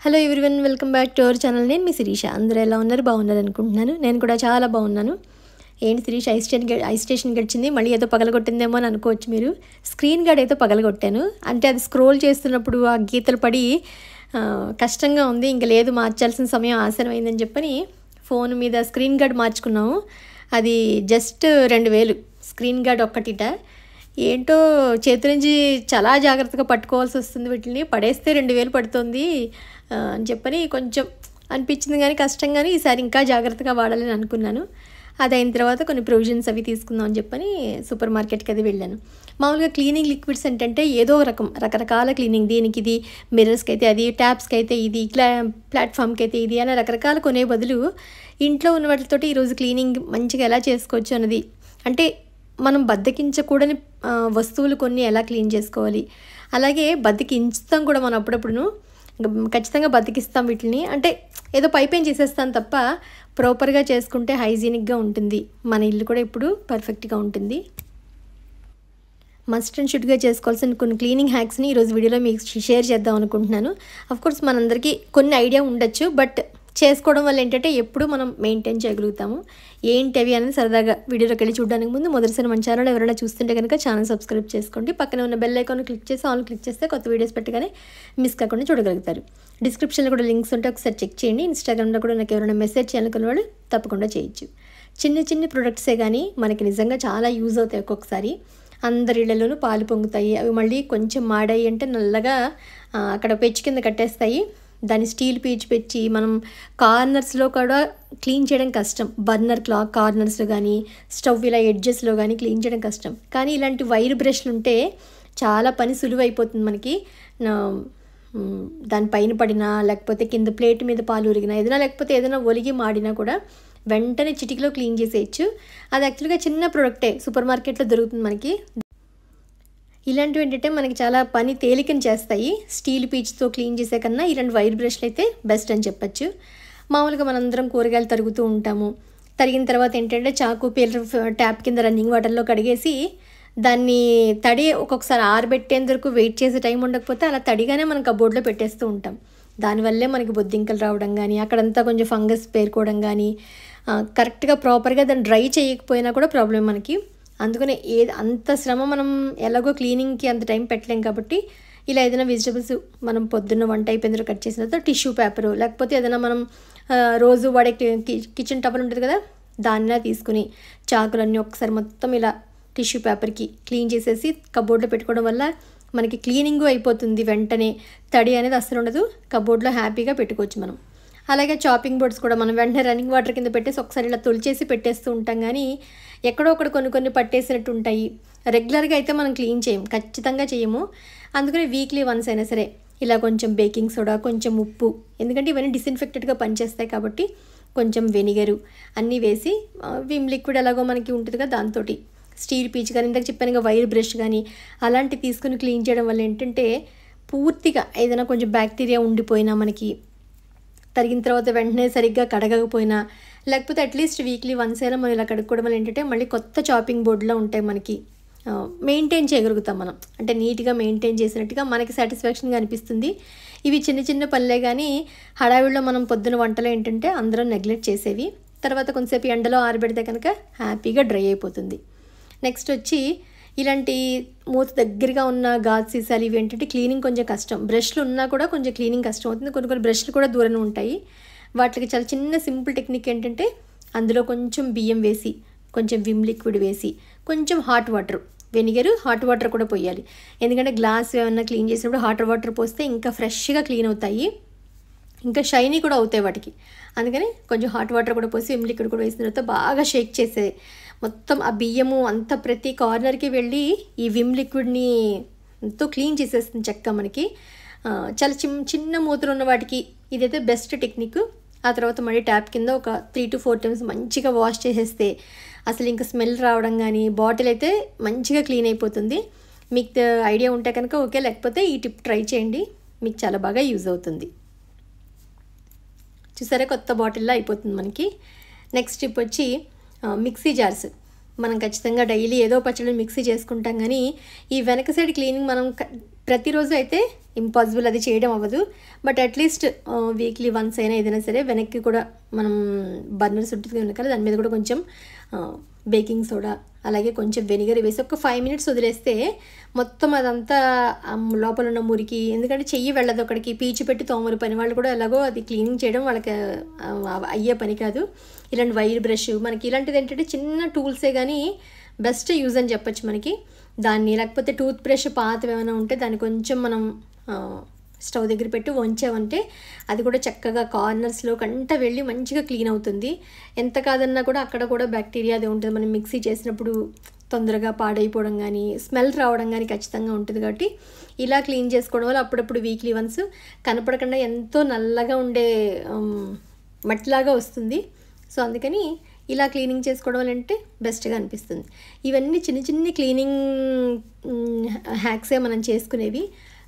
Hello everyone, welcome back to our channel. నేను మీ శిరీష. అందరూ ఎలా ఉన్నారు? బాగున్నారు అనుకుంటున్నాను. నేను కూడా చాలా బాగున్నాను. ఏంటి శిరీష ఐ స్టేషన్ గడిచింది, మళ్ళీ ఏదో పగలగొట్టిందేమో అని అనుకోవచ్చు మీరు. స్క్రీన్ గార్డ్ అయితే పగలగొట్టాను. అంటే అది స్క్రోల్ చేస్తున్నప్పుడు ఆ గీతలు పడి కష్టంగా ఉంది. ఇంకా లేదు, మార్చాల్సిన సమయం ఆసనమైందని చెప్పని ఫోన్ మీద స్క్రీన్ గార్డ్ మార్చుకున్నాము. అది జస్ట్ 2000 స్క్రీన్ గార్డ్ ఒక్కటిట. ఏంటో చేతి నుంచి చాలా జాగ్రత్తగా పట్టుకోవాల్సి వస్తుంది. వీటిని పడేస్తే 2000 పడుతుంది అని చెప్పని కొంచెం అనిపించింది, కానీ కష్టం. కానీ ఈసారి ఇంకా జాగ్రత్తగా వాడాలని అనుకున్నాను. అది అయిన తర్వాత కొన్ని ప్రొవిజన్స్ అవి తీసుకుందాం అని చెప్పని సూపర్ మార్కెట్కి అది వెళ్ళాను. మామూలుగా క్లీనింగ్ లిక్విడ్స్ ఏంటంటే ఏదో రకరకాల క్లీనింగ్, దీనికి ఇది, మిర్రర్స్కి అయితే అది, ట్యాప్స్కి అయితే ఇది, ప్లాట్ఫామ్కి అయితే ఇది అని రకరకాలు కొనే బదులు ఇంట్లో ఉన్న వాటితోటి ఈరోజు క్లీనింగ్ మంచిగా ఎలా చేసుకోవచ్చు అన్నది, అంటే మనం బద్దకించకూడని వస్తువులు కొన్ని ఎలా క్లీన్ చేసుకోవాలి, అలాగే బద్దకించుతాం కూడా మనం అప్పుడప్పుడు, ఖచ్చితంగా బతికిస్తాం వీటిని. అంటే ఏదో పైపేం చేసేస్తాం తప్ప ప్రాపర్గా చేసుకుంటే హైజీనిక్గా ఉంటుంది. మన ఇల్లు కూడా ఇప్పుడు పర్ఫెక్ట్గా ఉంటుంది. మస్ట్ అండ్ షుడ్గా చేసుకోవాల్సిన కొన్ని క్లీనింగ్ హ్యాక్స్ని ఈరోజు వీడియోలో మీకు షేర్ చేద్దాం అనుకుంటున్నాను. అఫ్కోర్స్ మనందరికీ కొన్ని ఐడియా ఉండొచ్చు, బట్ చేసుకోవడం వల్ల ఏంటంటే ఎప్పుడు మనం మెయింటైన్ చేయగలుగుతాము. ఏంటి అవి అనేది సరదాగా వీడియోలోకి వెళ్ళి చూడడానికి ముందు మొదటిసారి మన ఛానల్ ఎవరైనా చూస్తుంటే కనుక ఛానల్ సబ్స్క్రైబ్ చేసుకోండి. పక్కన ఉన్న బెల్ ఐకాన్ క్లిక్ చేసి ఆల్ క్లిక్ చేస్తే కొత్త వీడియోస్ పెట్టగానే మిస్ కాకుండా చూడగలుగుతారు. డిస్క్రిప్షన్లో కూడా లింక్స్ ఉంటే ఒకసారి చెక్ చేయండి. ఇన్స్టాగ్రామ్లో కూడా నాకు ఎవరైనా మెసేజ్ చేయాలనుకున్న వాళ్ళు తప్పకుండా చేయొచ్చు. చిన్న ప్రొడక్ట్సే కానీ మనకి నిజంగా చాలా యూజ్ అవుతాయి. ఒక్కొక్కసారి అందరి ఇళ్లలోనూ పాలు పొంగుతాయి. అవి మళ్ళీ కొంచెం మాడాయి అంటే నల్లగా అక్కడ పెచ్చు కింద కట్టేస్తాయి. దాన్ని స్టీల్ పీచు పెట్టి మనం కార్నర్స్లో కూడా క్లీన్ చేయడం కష్టం. బర్నర్ కార్నర్స్లో కానీ, స్టవ్ ఇలా ఎడ్జెస్లో కానీ క్లీన్ చేయడం కష్టం. కానీ ఇలాంటి వైర్ బ్రష్లు ఉంటే చాలా పని సులువు అయిపోతుంది మనకి. దానిపైన పడినా, లేకపోతే కింద ప్లేట్ మీద పాలు ఉరిగినా, లేకపోతే ఏదైనా ఒలిగి మాడినా కూడా వెంటనే చిటికలో క్లీన్ చేసేయచ్చు. అది యాక్చువల్గా చిన్న ప్రోడక్టే, సూపర్ మార్కెట్లో దొరుకుతుంది మనకి. ఇలాంటివి ఏంటంటే మనకి చాలా పని తేలికని చేస్తాయి. స్టీల్ పీచ్తో క్లీన్ చేసే కన్నా ఇలాంటి వైర్ బ్రష్లు అయితే బెస్ట్ అని చెప్పచ్చు. మామూలుగా మనందరం కూరగాయలు తరుగుతూ ఉంటాము. తరిగిన తర్వాత ఏంటంటే చాకు పీలర్ ట్యాప్ కింద రన్నింగ్ వాటర్లో కడిగేసి దాన్ని తడి ఒక్కొక్కసారి ఆరబెట్టేందుకు వెయిట్ చేసే టైం ఉండకపోతే అలా తడిగానే మనం కబోర్డ్లో పెట్టేస్తూ ఉంటాం. దానివల్లే మనకి బొద్దింకలు రావడం కానీ, అక్కడంతా కొంచెం ఫంగస్ పేరుకోవడం కానీ, కరెక్ట్గా ప్రాపర్గా దాన్ని డ్రై చేయకపోయినా కూడా ప్రాబ్లం మనకి. అందుకనే అంత శ్రమ మనం ఎలాగో క్లీనింగ్కి అంత టైం పెట్టలేం కాబట్టి ఇలా ఏదైనా వెజిటబుల్స్ మనం పొద్దున్న వంట అయిపోయిన తర్వాత కట్ చేసిన తర్వాత టిష్యూ పేపరు, లేకపోతే ఏదైనా మనం రోజు వాడే కిచెన్ టవల్ ఉంటుంది కదా, దాన్ని తీసుకుని చాకులన్నీ ఒకసారి మొత్తం ఇలా టిష్యూ పేపర్కి క్లీన్ చేసేసి కబోర్డ్లో పెట్టుకోవడం వల్ల మనకి క్లీనింగు అయిపోతుంది. వెంటనే తడి అనేది అస్సలు ఉండదు. కబోర్డ్లో హ్యాపీగా పెట్టుకోవచ్చు మనం. అలాగే చాపింగ్ బోర్డ్స్ కూడా మనం వెంటనే రన్నింగ్ వాటర్ కింద పెట్టేసి ఒకసారి ఇలా తొలిచేసి పెట్టేస్తూ ఉంటాం. కానీ ఎక్కడో ఒకటి కొన్ని పట్టేసినట్టు ఉంటాయి. రెగ్యులర్గా అయితే మనం క్లీన్ చేయము, ఖచ్చితంగా చేయము. అందుకని వీక్లీ వన్స్ అయినా సరే ఇలా కొంచెం బేకింగ్ సోడా, కొంచెం ఉప్పు, ఎందుకంటే ఇవన్నీ డిస్ఇన్ఫెక్టెడ్గా పనిచేస్తాయి కాబట్టి కొంచెం వెనిగరు అన్నీ వేసి, విమ్ లిక్విడ్ ఎలాగో మనకి ఉంటుంది కదా, దాంతో స్టీల్ పీచ్ కానీ, ఇందాక చెప్పాను వైర్ బ్రష్ కానీ అలాంటివి తీసుకుని క్లీన్ చేయడం వల్ల ఏంటంటే పూర్తిగా ఏదైనా కొంచెం బ్యాక్టీరియా ఉండిపోయినా, మనకి తరిగిన తర్వాత వెంటనే సరిగ్గా కడగకపోయినా, లేకపోతే అట్లీస్ట్ వీక్లీ వన్స్ అయినా మనం ఇలా కడుక్కోవడం వల్ల ఏంటంటే మళ్ళీ కొత్త చాపింగ్ బోర్డులో ఉంటాయి మనకి. మెయింటైన్ చేయగలుగుతాం మనం, అంటే నీట్గా మెయింటైన్ చేసినట్టుగా మనకి సాటిస్ఫాక్షన్గా అనిపిస్తుంది. ఇవి చిన్న పనులే, కానీ హడావిడిలో మనం పొద్దున వంటలో ఏంటంటే అందరం నెగ్లెక్ట్ చేసేవి. తర్వాత కొంతసేపు ఎండలో ఆరబెడితే కనుక హ్యాపీగా డ్రై అయిపోతుంది. నెక్స్ట్ వచ్చి ఇలాంటి మూత దగ్గరగా ఉన్న గాజు సీసాలు, ఇవి ఏంటంటే క్లీనింగ్ కొంచెం కష్టం. బ్రష్లు ఉన్నా కూడా కొంచెం క్లీనింగ్ కష్టం అవుతుంది. కొన్ని బ్రష్లు కూడా దూరంగా ఉంటాయి. వాటికి చాలా చిన్న సింపుల్ టెక్నిక్ ఏంటంటే అందులో కొంచెం బియ్యం వేసి, కొంచెం విమ్ లిక్విడ్ వేసి, కొంచెం hot water, vinegar, hot water కూడా పోయాలి. ఎందుకంటే గ్లాస్ ఏమన్నా క్లీన్ చేసినప్పుడు హాట్ వాటర్ పోస్తే ఇంకా ఫ్రెష్గా క్లీన్ అవుతాయి, ఇంకా షైనీ కూడా అవుతాయి వాటికి. అందుకని కొంచెం హాట్ వాటర్ కూడా పోసి విమ్ లిక్విడ్ కూడా వేసిన తర్వాత బాగా షేక్ చేసే మొత్తం ఆ బియ్యము అంతా ప్రతి కార్నర్కి వెళ్ళి ఈ విమ్ లిక్విడ్ని తో క్లీన్ చేసేస్తుంది చక్కగా మనకి. చాలా చిన్న మూతలు ఉన్న వాటికి ఇదైతే బెస్ట్ టెక్నిక్. ఆ తర్వాత మళ్ళీ ట్యాప్ కింద ఒక 3 to 4 times మంచిగా వాష్ చేసేస్తే అసలు ఇంకా స్మెల్ రావడం కానీ, బాటిల్ అయితే మంచిగా క్లీన్ అయిపోతుంది. మీకు ఐడియా ఉంటే కనుక ఓకే, లేకపోతే ఈ టిప్ ట్రై చేయండి, మీకు చాలా బాగా యూజ్ అవుతుంది. చూసారా, కొత్త బాటిల్లో అయిపోతుంది మనకి. నెక్స్ట్ టిప్ వచ్చి మిక్సీ జార్స్. మనం ఖచ్చితంగా డైలీ ఏదో పచ్చడి మిక్సీ చేసుకుంటాం, కానీ ఈ వెనక సైడ్ క్లీనింగ్ మనం ప్రతిరోజు అయితే ఇంపాసిబుల్, అది చేయడం అవ్వదు. బట్ అట్లీస్ట్ వీక్లీ వన్స్ అయినా ఏదైనా సరే వెనక్కి కూడా మనం బర్నర్స్ ఉంటుంది కనుక దాని మీద కూడా కొంచెం బేకింగ్ సోడా అలాగే కొంచెం వెనిగర్ వేసి ఒక 5 minutes వదిలేస్తే మొత్తం అదంతా లోపల ఉన్న మురికి, ఎందుకంటే చెయ్యి వెళ్ళదు అక్కడికి, పీచు పెట్టి తోమరు పని వాళ్ళు కూడా ఎలాగో అది క్లీనింగ్ చేయడం వాళ్ళకి అయ్యే పని కాదు. ఇలాంటి వైర్ బ్రష్ మనకి ఇలాంటిది ఏంటంటే చిన్న టూల్సే కానీ బెస్ట్ యూజ్ అని చెప్పచ్చు మనకి. దాన్ని లేకపోతే టూత్ బ్రష్ పాతవి ఏమైనా ఉంటే దాన్ని కొంచెం మనం స్టవ్ దగ్గర పెట్టి వంచామంటే అది కూడా చక్కగా కార్నర్స్లో కంట వెళ్ళి మంచిగా క్లీన్ అవుతుంది. ఎంత కాదన్నా కూడా అక్కడ కూడా బ్యాక్టీరియా అది ఉంటుంది. మనం మిక్సీ చేసినప్పుడు తొందరగా పాడైపోవడం కానీ స్మెల్ రావడం కానీ ఖచ్చితంగా ఉంటుంది. కాబట్టి ఇలా క్లీన్ చేసుకోవడం వల్ల అప్పుడప్పుడు వీక్లీ వన్స్ కనపడకుండా ఎంతో నల్లగా ఉండే మట్టిలాగా వస్తుంది. సో అందుకని ఇలా క్లీనింగ్ చేసుకోవడం వల్ల అంటే బెస్ట్గా అనిపిస్తుంది. ఇవన్నీ చిన్న చిన్న క్లీనింగ్ హ్యాక్సే మనం చేసుకునేవి,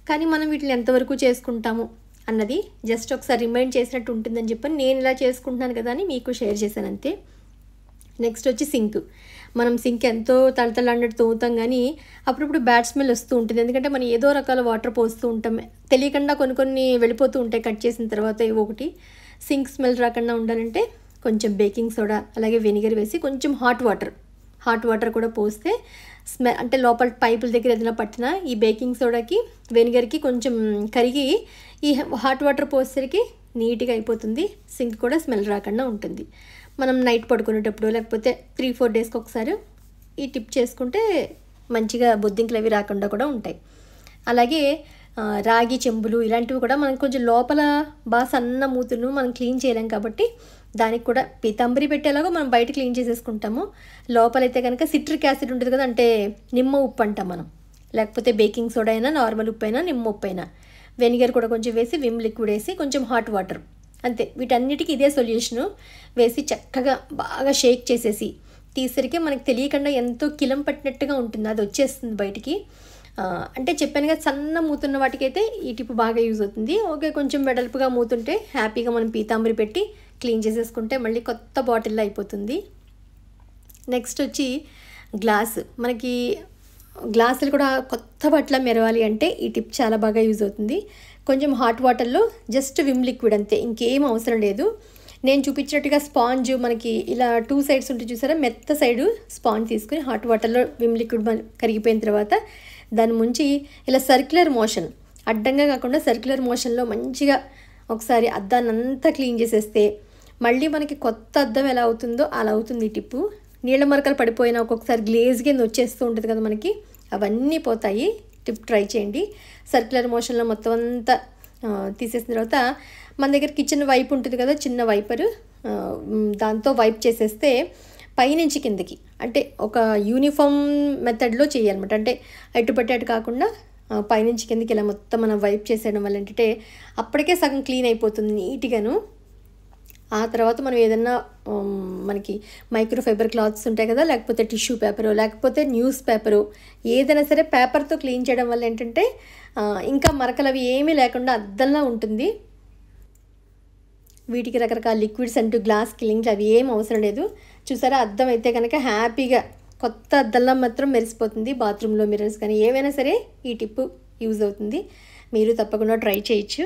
కానీ మనం వీటిని ఎంతవరకు చేసుకుంటాము అన్నది జస్ట్ ఒకసారి రిమైండ్ చేసినట్టు ఉంటుందని చెప్పని నేను ఇలా చేసుకుంటున్నాను కదా అని మీకు షేర్ చేశాను అంతే. నెక్స్ట్ వచ్చి సింక్. మనం సింక్ ఎంతో తళతళన్నట్టు తోముతాం, కానీ అప్పుడప్పుడు బ్యాడ్ స్మెల్ వస్తూ ఉంటుంది. ఎందుకంటే మనం ఏదో రకాల వాటర్ పోస్తూ ఉంటాం, తెలియకుండా కొన్ని వెళ్ళిపోతూ ఉంటాయి కట్ చేసిన తర్వాత. ఒకటి సింక్ స్మెల్ రాకుండా ఉండాలంటే కొంచెం బేకింగ్ సోడా అలాగే వెనిగర్ వేసి కొంచెం హాట్ వాటర్ కూడా పోస్తే స్మెల్ అంటే లోపల పైపుల దగ్గర ఏదైనా పట్టినా ఈ బేకింగ్ సోడాకి వెనిగర్కి కొంచెం కరిగి ఈ హాట్ వాటర్ పోసేసరికి నీట్గా అయిపోతుంది. సింక్ కూడా స్మెల్ రాకుండా ఉంటుంది. మనం నైట్ పడుకునేటప్పుడు లేకపోతే 3-4 daysకి ఒకసారి ఈ టిప్ చేసుకుంటే మంచిగా బొద్దింకలు అవి రాకుండా కూడా ఉంటాయి. అలాగే రాగి చెంబులు ఇలాంటివి కూడా మనం కొంచెం లోపల బాగా సన్న మూతులను మనం క్లీన్ చేయలేం, కాబట్టి దానికి కూడా పీతాంబరి పెట్టేలాగా మనం బయట క్లీన్ చేసేసుకుంటాము. లోపలైతే కనుక సిట్రిక్ యాసిడ్ ఉంటుంది కదా, అంటే నిమ్మ ఉప్పు అంటాం మనం, లేకపోతే బేకింగ్ సోడా అయినా నార్మల్ ఉప్పు అయినా నిమ్మ ఉప్పు అయినా వెనిగర్ కూడా కొంచెం వేసి విమ్ లిక్విడ్ వేసి కొంచెం హాట్ వాటర్ అంతే, వీటన్నిటికీ ఇదే సొల్యూషను వేసి చక్కగా బాగా షేక్ చేసేసి తీసరికి మనకి తెలియకుండా ఎంతో కిలం పట్టినట్టుగా ఉంటుంది, అది వచ్చేస్తుంది బయటికి. అంటే చెప్పాను కదా, సన్న మూతున్న వాటికైతే ఈ టిప్ బాగా యూజ్ అవుతుంది. ఓకే, కొంచెం వెడల్పుగా మూతుంటే హ్యాపీగా మనం పీతాంబరి పెట్టి క్లీన్ చేసేసుకుంటే మళ్ళీ కొత్త బాటిల్లో అయిపోతుంది. నెక్స్ట్ వచ్చి గ్లాస్. మనకి గ్లాసులు కూడా కొత్త బట్టల మెరవాలి అంటే ఈ టిప్ చాలా బాగా యూజ్ అవుతుంది. కొంచెం హాట్ వాటర్లో జస్ట్ విమ్ లిక్విడ్ అంతే, ఇంకేం అవసరం లేదు. నేను చూపించినట్టుగా స్పాంజ్ మనకి ఇలా 2 sides ఉంటుంది చూసారా, మెత్త సైడు స్పాంజ్ తీసుకుని హాట్ వాటర్లో విమ్ లిక్విడ్ కరిగిపోయిన తర్వాత దాని ముంచి ఇలా సర్క్యులర్ మోషన్, అడ్డంగా కాకుండా సర్క్యులర్ మోషన్లో మంచిగా ఒకసారి అద్దాన్ని అంతా క్లీన్ చేసేస్తే మళ్ళీ మనకి కొత్త అద్దం ఎలా అవుతుందో అలా అవుతుంది ఈ టిప్పు. నీళ్ళ మరకలు పడిపోయినా ఒక్కొక్కసారి గ్లేజ్ కింద వచ్చేస్తూ ఉంటుంది కదా మనకి, అవన్నీ పోతాయి. టిప్ ట్రై చేయండి. సర్క్యులర్ మోషన్లో మొత్తం అంతా తీసేసిన తర్వాత మన దగ్గర కిచెన్ వైప్ ఉంటుంది కదా, చిన్న వైపరు, దాంతో వైప్ చేసేస్తే పైనుంచి కిందకి అంటే ఒక యూనిఫామ్ మెథడ్లో చేయాలన్నమాట. అంటే ఎటు పట్టి అటు కాకుండా పైనుంచి కిందకి ఇలా మొత్తం మనం వైప్ చేసేయడం వల్ల ఏంటంటే అప్పటికే సగం క్లీన్ అయిపోతుంది నీట్గాను. ఆ తర్వాత మనం ఏదన్నా మనకి మైక్రోఫైబర్ క్లాత్స్ ఉంటాయి కదా, లేకపోతే టిష్యూ పేపరు లేకపోతే న్యూస్ పేపరు, ఏదైనా సరే పేపర్తో క్లీన్ చేయడం వల్ల ఏంటంటే ఇంకా మరకలు అవి ఏమీ లేకుండా అద్దంలా ఉంటుంది. వీటికి రకరకాల లిక్విడ్స్ అంటూ గ్లాస్ క్లీనింగ్లు అవి ఏం అవసరం లేదు. చూసారా, అద్దం అయితే కనుక హ్యాపీగా కొత్త అద్దంలా మాత్రం మెరిసిపోతుంది. బాత్రూంలో మిర్రర్స్ కానీ ఏవైనా సరే ఈ టిప్ యూజ్ అవుతుంది. మీరు తప్పకుండా ట్రై చేయొచ్చు.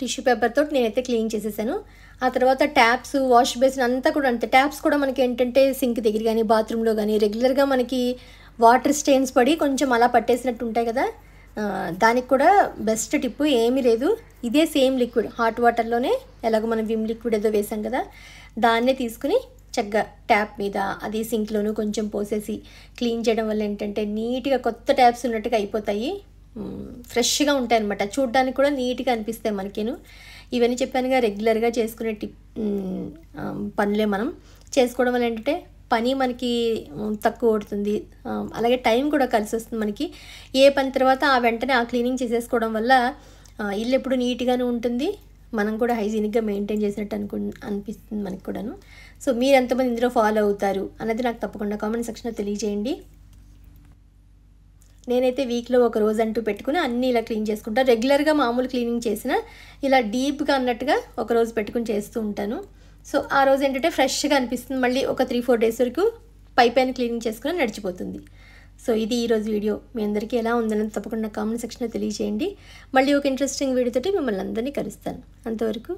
టిష్యూ పేపర్తో నేనైతే క్లీన్ చేసేసాను. ఆ తర్వాత ట్యాప్స్, వాష్ బేసిన్ అంతా కూడా అంతే. ట్యాప్స్ కూడా మనకి ఏంటంటే సింక్ దగ్గర కానీ బాత్రూంలో కానీ రెగ్యులర్గా మనకి వాటర్ స్టెయిన్స్ పడి కొంచెం అలా పట్టేసినట్టు ఉంటాయి కదా, దానికి కూడా బెస్ట్ టిప్పు ఏమీ లేదు. ఇదే సేమ్ లిక్విడ్ హాట్ వాటర్లోనే ఎలాగో మనం విమ్ లిక్విడ్ ఏదో వేసాం కదా, దాన్నే తీసుకుని చక్కగా ట్యాప్ మీద అది సింక్లోనూ కొంచెం పోసేసి క్లీన్ చేయడం వల్ల ఏంటంటే నీట్గా కొత్త ట్యాప్స్ ఉన్నట్టుగా అయిపోతాయి, ఫ్రెష్గా ఉంటాయి అన్నమాట. చూడడానికి కూడా నీట్గా అనిపిస్తాయి మనకేను. ఇవన్నీ చెప్పానుగా రెగ్యులర్గా చేసుకునే పనులే మనం చేసుకోవడం వల్ల ఏంటంటే పని మనకి తక్కువ పడుతుంది, అలాగే టైం కూడా కలిసి వస్తుంది మనకి. ఏ పని తర్వాత ఆ వెంటనే ఆ క్లీనింగ్ చేసేసుకోవడం వల్ల ఇల్లు ఎప్పుడు నీట్గానే ఉంటుంది, మనం కూడా హైజీనిక్గా మెయింటైన్ చేసినట్టు అనిపిస్తుంది మనకి కూడాను. సో మీరు ఎంతమంది ఇందులో ఫాలో అవుతారు అన్నది నాకు తప్పకుండా కామెంట్ సెక్షన్లో తెలియజేయండి. నేనైతే వీక్లో ఒక రోజు అంటూ పెట్టుకుని అన్నీ ఇలా క్లీన్ చేసుకుంటాను. రెగ్యులర్గా మామూలు క్లీనింగ్ చేసిన ఇలా డీప్గా అన్నట్టుగా ఒక రోజు పెట్టుకుని చేస్తూ ఉంటాను. సో ఆ రోజు ఏంటంటే ఫ్రెష్గా అనిపిస్తుంది. మళ్ళీ ఒక 3-4 డేస్ వరకు పైన క్లీనింగ్ చేసుకుని నడిచిపోతుంది. సో ఇది ఈరోజు వీడియో. మీ అందరికీ ఎలా ఉందని తప్పకుండా కామెంట్ సెక్షన్లో తెలియజేయండి. మళ్ళీ ఒక ఇంట్రెస్టింగ్ వీడియోతోటి మిమ్మల్ని అందరినీ కలుస్తాను. అంతవరకు